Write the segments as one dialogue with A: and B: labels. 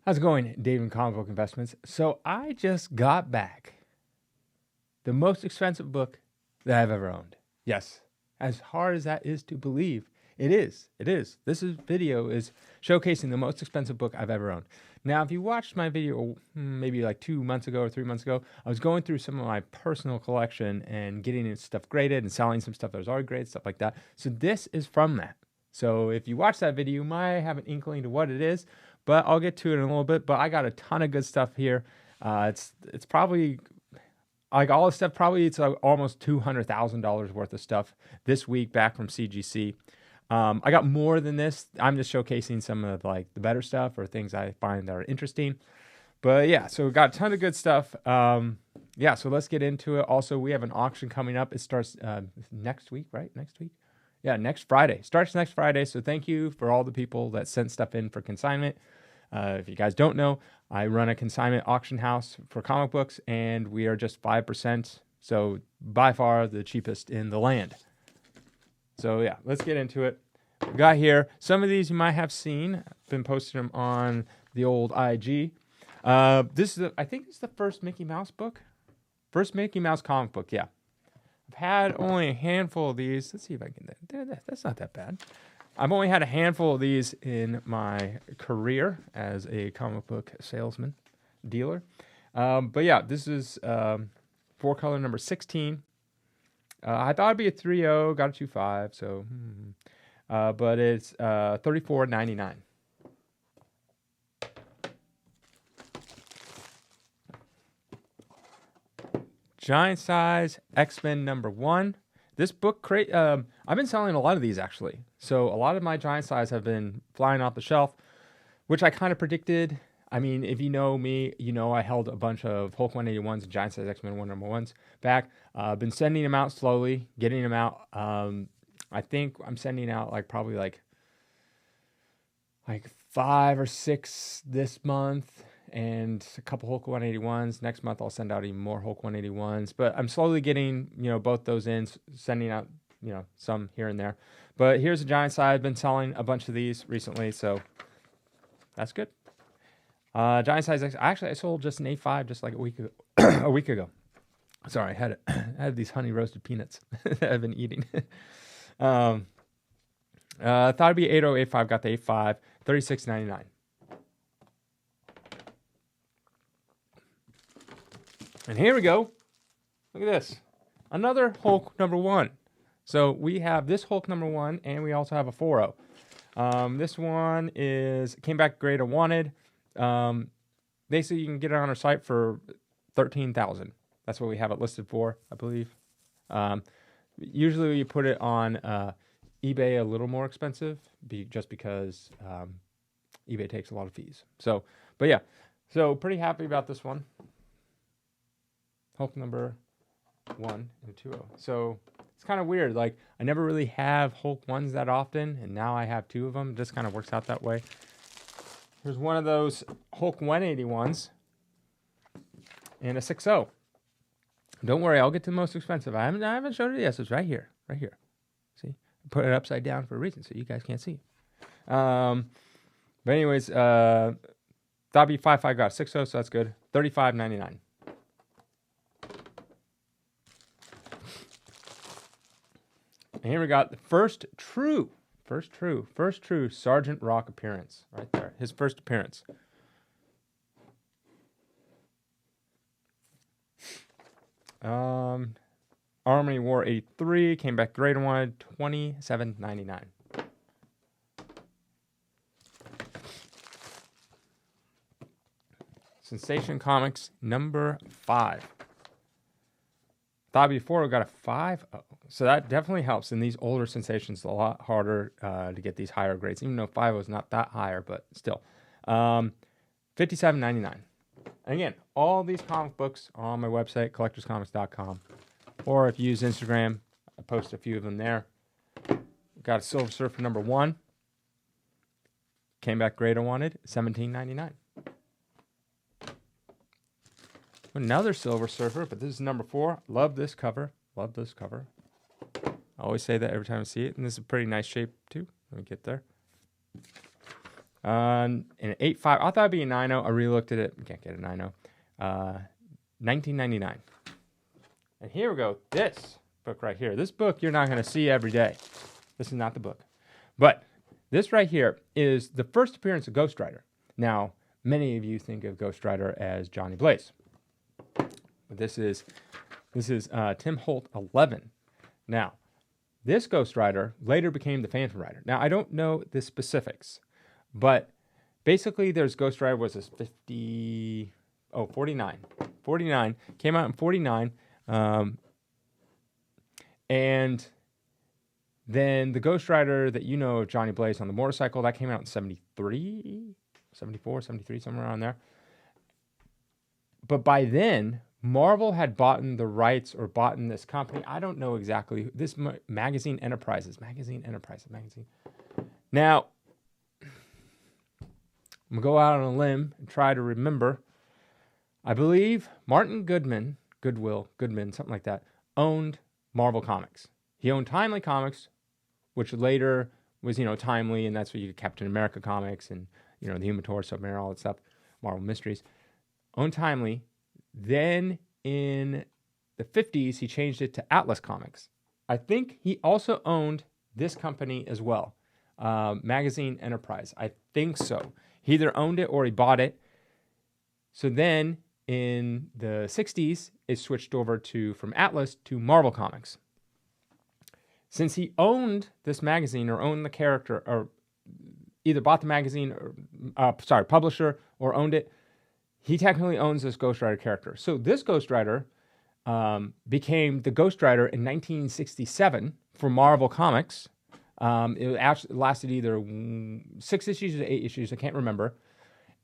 A: How's it going, Dave and Comic Book Investments? So I just got back the most expensive book that I've ever owned. Yes, as hard as that is to believe, it is. It is. Video is showcasing the most expensive book I've ever owned. Now, if you watched my video maybe like 2 months ago or 3 months ago, I was going through some of my personal collection and getting stuff graded and selling some stuff that was already graded, stuff like that. So this is from that. So if you watch that video, you might have an inkling to what it is, but I'll get to it in a little bit. But I got a ton of good stuff here. It's probably like all this stuff. Probably it's like almost $200,000 worth of stuff this week back from CGC. I got more than this. I'm just showcasing some of like the better stuff or things I find that are interesting. But yeah, so we got a ton of good stuff. Yeah, so let's get into it. Also, we have an auction coming up. It starts next week, right? Next week? Yeah, next Friday. Starts next Friday. So thank you for all the people that sent stuff in for consignment. If you guys don't know, I run a consignment auction house for comic books, and we are just 5%. So by far the cheapest in the land. So yeah, let's get into it. We got here. Some of these you might have seen. I've been posting them on the old IG. This is, I think it's the first Mickey Mouse book. First Mickey Mouse comic book, yeah. I've had only a handful of these. Let's see if I can. That's not that bad. I've only had a handful of these in my career as a comic book salesman, dealer. But yeah, this is 4-color number 16. I thought it'd be a 3.0, got a 2.5, so. But it's $34.99. Giant size X-Men number 1. This book crate, I've been selling a lot of these actually. So a lot of my giant size have been flying off the shelf, which I kind of predicted. I mean, if you know me, you know I held a bunch of Hulk 181s and giant size X-Men 1 number 1s back. I've been sending them out slowly, getting them out. I think I'm sending out probably like 5 or 6 this month and a couple Hulk 181s. Next month I'll send out even more Hulk 181s, but I'm slowly getting, both those in, sending out, some here and there. But here's a giant size. I've been selling a bunch of these recently, so that's good. Giant size X. Actually, I sold just an A5 just like a week ago. A week ago. Sorry, I had these honey roasted peanuts that I've been eating. Thought it'd be 8.0, A5. Got the A5, $36.99. And here we go. Look at this. Another Hulk number 1. So we have this Hulk number 1, and we also have a 4.0. This one came back grade I wanted. They say you can get it on our site for $13,000. That's what we have it listed for, I believe. Usually you put it on eBay a little more expensive, just because eBay takes a lot of fees. So, but yeah, so pretty happy about this one. Hulk number 1 and 2.0. So it's kind of weird. Like I never really have Hulk 1s that often, and now I have 2 of them. It just kind of works out that way. Here's one of those Hulk 181s and a 6.0. Don't worry, I'll get to the most expensive. I haven't showed it yet, so it's right here. Right here. See? I put it upside down for a reason, so you guys can't see. But anyways, that'd be 5.5, got 6.0, so that's good. $35.99. And here we got the first true Sergeant Rock appearance right there. His first appearance. Army War 83 came back grade 1, $27.99. Sensation Comics number 5. Thought before we got a 5.0. So that definitely helps. In these older Sensations, a lot harder to get these higher grades, even though 5.0 is not that higher, but still. $57.99. And again, all these comic books are on my website, collectorscomics.com. Or if you use Instagram, I post a few of them there. Got a Silver Surfer number 1. Came back grade I wanted, $17.99. Another Silver Surfer, but this is number 4. Love this cover. Love this cover. I always say that every time I see it. And this is a pretty nice shape, too. Let me get there. And an 8.5. I thought it'd be a 9.0. I re-looked at it. You can't get a 9.0. 1999. And here we go. This book right here. This book you're not going to see every day. This is not the book. But this right here is the first appearance of Ghost Rider. Now, many of you think of Ghost Rider as Johnny Blaze. But this is Tim Holt 11. Now, this Ghost Rider later became the Phantom Rider. Now, I don't know the specifics, but basically there's Ghost Rider was this 49. 49. Came out in 49. And then the Ghost Rider that you know of Johnny Blaze on the motorcycle, that came out in 73, 74, 73, somewhere around there. But by then, Marvel had bought the rights or bought this company. I don't know exactly. This Magazine Enterprises. Now, I'm going to go out on a limb and try to remember. I believe Martin Goodman, something like that, owned Marvel Comics. He owned Timely Comics, which later was, Timely, and that's where you get Captain America comics and, the Human Torch, Submariner, all that stuff, Marvel Mysteries. Owned Timely. Then in the 50s, he changed it to Atlas Comics. I think he also owned this company as well, Magazine Enterprise. I think so. He either owned it or he bought it. So then in the 60s, it switched over from Atlas to Marvel Comics. Since he owned this magazine or owned the character or either bought the magazine or, publisher or owned it, he technically owns this Ghost Rider character. So this Ghost Rider became the Ghost Rider in 1967 for Marvel Comics. It actually lasted either 6 issues or 8 issues, I can't remember.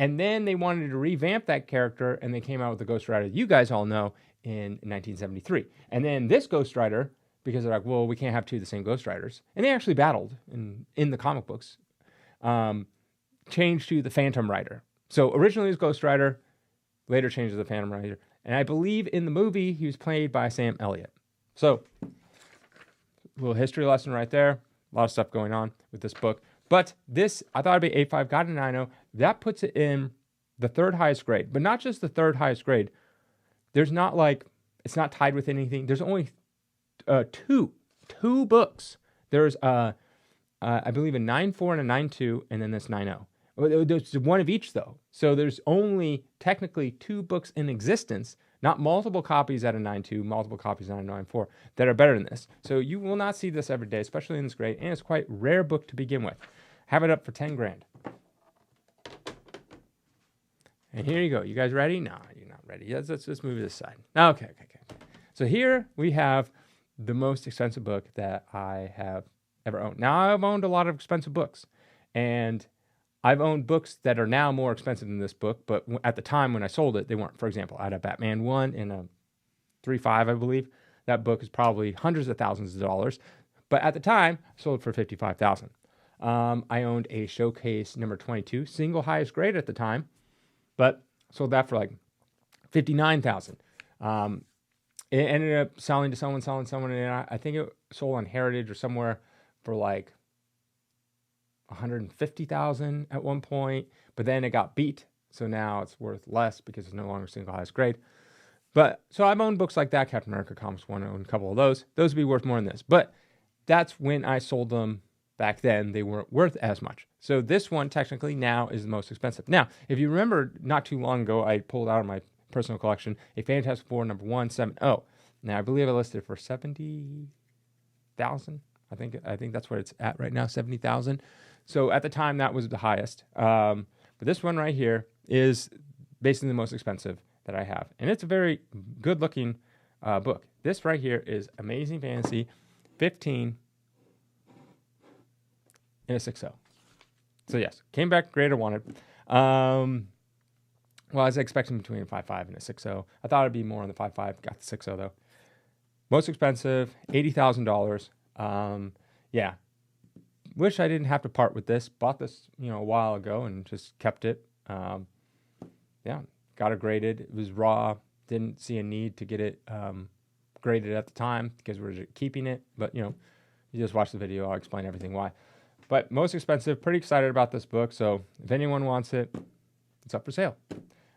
A: And then they wanted to revamp that character, and they came out with the Ghost Rider you guys all know in 1973. And then this Ghost Rider, because they're like, well, we can't have two of the same Ghost Riders. And they actually battled in the comic books, changed to the Phantom Rider. So originally it was Ghost Rider, later changed to the Phantom Rider. And I believe in the movie, he was played by Sam Elliott. So, a little history lesson right there. A lot of stuff going on with this book. But this, I thought it'd be 8.5, got a 9.0. That puts it in the third highest grade. But not just the third highest grade. There's not it's not tied with anything. There's only two books. There's, I believe, a 9.4 and a 9.2, and then this 9.0. There's one of each, though. So there's only technically 2 books in existence, not multiple copies at a 9.2, multiple copies at a 9.4, that are better than this. So you will not see this every day, especially in this grade, and it's quite a rare book to begin with. Have it up for 10 grand. And here you go. You guys ready? No, you're not ready. Let's move to this side. Okay. So here we have the most expensive book that I have ever owned. Now, I've owned a lot of expensive books, and I've owned books that are now more expensive than this book, but at the time when I sold it, they weren't. For example, I had a Batman 1 and a 3.5, I believe. That book is probably hundreds of thousands of dollars, but at the time, I sold it for $55,000. I owned a Showcase number 22, single highest grade at the time, but sold that for like $59,000. It ended up selling to someone, and I think it sold on Heritage or somewhere for like $150,000 at one point, but then it got beat, so now it's worth less because it's no longer single highest grade. But so I've owned books like that, Captain America Comics 1, I owned a couple of those. Those would be worth more than this, but that's when I sold them. Back then, they weren't worth as much. So this one technically now is the most expensive. Now, if you remember, not too long ago, I pulled out of my personal collection a Fantastic Four number 170. Now, I believe I listed it for $70,000. I think that's what it's at right now, $70,000. So at the time, that was the highest. But this one right here is basically the most expensive that I have. And it's a very good-looking book. This right here is Amazing Fantasy 15 in a 6.0. So yes, came back greater wanted. Well, I was expecting between a 5.5 and a 6.0. I thought it'd be more on the 5.5. Got the 6.0 though. Most expensive, $80,000. Yeah. Wish I didn't have to part with this. Bought this, a while ago and just kept it. Yeah, got it graded. It was raw. Didn't see a need to get it graded at the time because we were keeping it. But you just watch the video. I'll explain everything why. But most expensive, pretty excited about this book. So if anyone wants it, it's up for sale.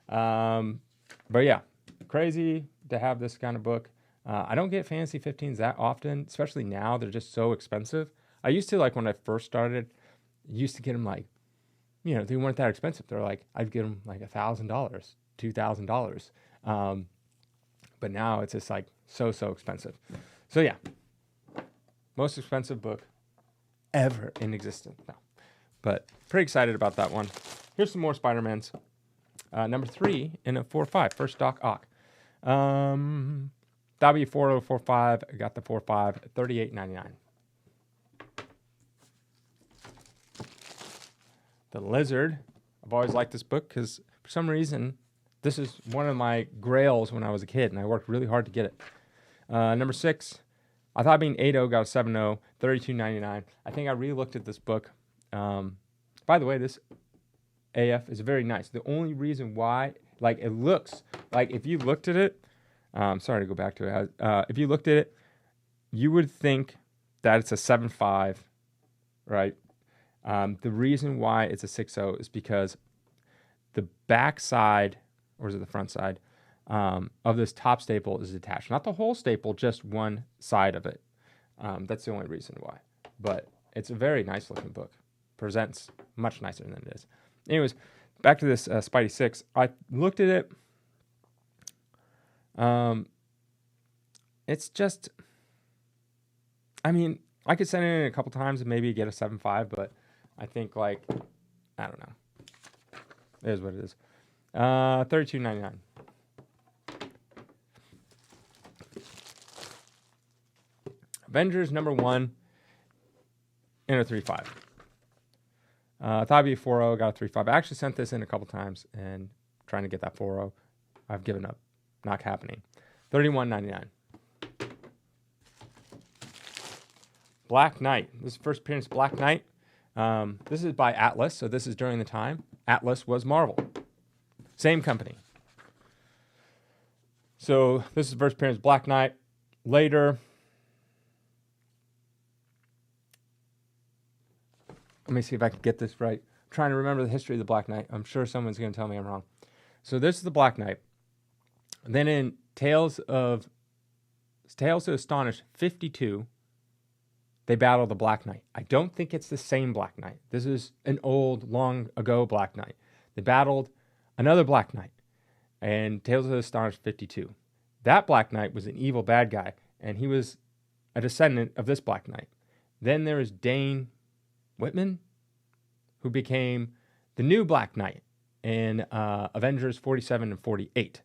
A: But yeah, crazy to have this kind of book. I don't get Fantasy 15s that often, especially now. They're just so expensive. I used to, like when I first started, used to get them like, they weren't that expensive. They're like, I'd get them like $1,000, $2,000. But now it's just like so expensive. So yeah, most expensive book ever in existence. No. But pretty excited about that one. Here's some more Spider-Mans. Number 3 in a 4-5, first Doc Ock. W4045, I got the 4-5, $38.99. The Lizard. I've always liked this book because for some reason, this is one of my grails when I was a kid, and I worked really hard to get it. Number 6, I thought being 8-0, got a 7-0, $32.99. I think I re-looked at this book. By the way, this AF is very nice. The only reason why, like, it looks like if you looked at it, sorry to go back to it. If you looked at it, you would think that it's a 7.5, right? The reason why it's a 6.0 is because the back side, or is it the front side, of this top staple is attached. Not the whole staple, just one side of it. That's the only reason why. But it's a very nice looking book. Presents much nicer than it is. Anyways, back to this Spidey 6. I looked at it. It's just, I mean, I could send it in a couple times and maybe get a 7.5, but I think, like, I don't know. It is what it is. $32.99. Avengers number 1 in a 3.5. I thought it'd be a 4.0, got a 3.5. I actually sent this in a couple times and trying to get that 4.0. I've given up. Not happening. $31.99. Black Knight. This is the first appearance of Black Knight. This is by Atlas, so this is during the time Atlas was Marvel. Same company. So this is the first appearance of Black Knight. Later, let me see if I can get this right. I'm trying to remember the history of the Black Knight. I'm sure someone's going to tell me I'm wrong. So this is the Black Knight. Then in Tales to Astonish 52, they battle the Black Knight. I don't think it's the same Black Knight. This is an old, long ago Black Knight. They battled another Black Knight and Tales to Astonish 52. That Black Knight was an evil bad guy, and he was a descendant of this Black Knight. Then there is Dane Whitman, who became the new Black Knight in Avengers 47 and 48.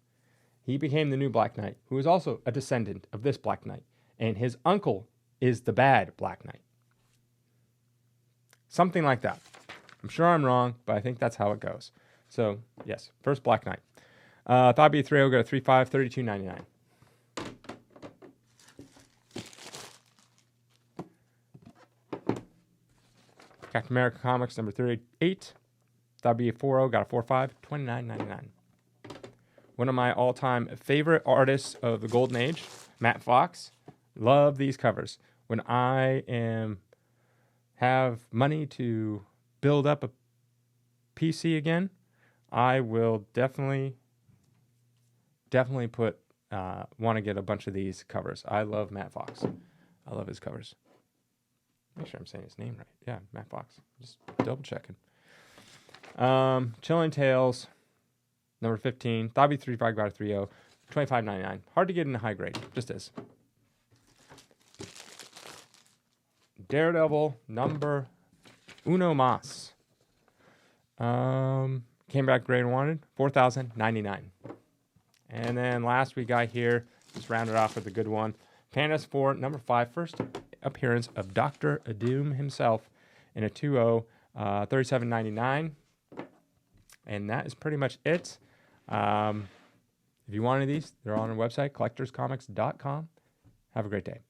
A: He became the new Black Knight, who is also a descendant of this Black Knight. And his uncle is the bad Black Knight. Something like that. I'm sure I'm wrong, but I think that's how it goes. So, yes, first Black Knight. Thought it'd be a 3.0, got a 3.5, $32.99. Captain America Comics number 38. Thought it'd be a 4.0, got a 4.5, $29.99. One of my all-time favorite artists of the Golden Age, Matt Fox. Love these covers. When I have money to build up a PC again, I will definitely want to get a bunch of these covers. I love Matt Fox. I love his covers. Make sure I'm saying his name right. Yeah, Matt Fox. Just double checking. Chilling Tales. Number 15, thought it'd be 3.5, got a 3.0, $25.99. Hard to get in a high grade, just is. Daredevil number uno mas. Came back great and wanted, $4,099. And then last we got here, just rounded off with a good one. Fantastic Four number 5, first appearance of Dr. Doom himself in a 2.0, $37.99. And that is pretty much it. If you want any of these, they're on our website, collectorscomics.com. Have a great day.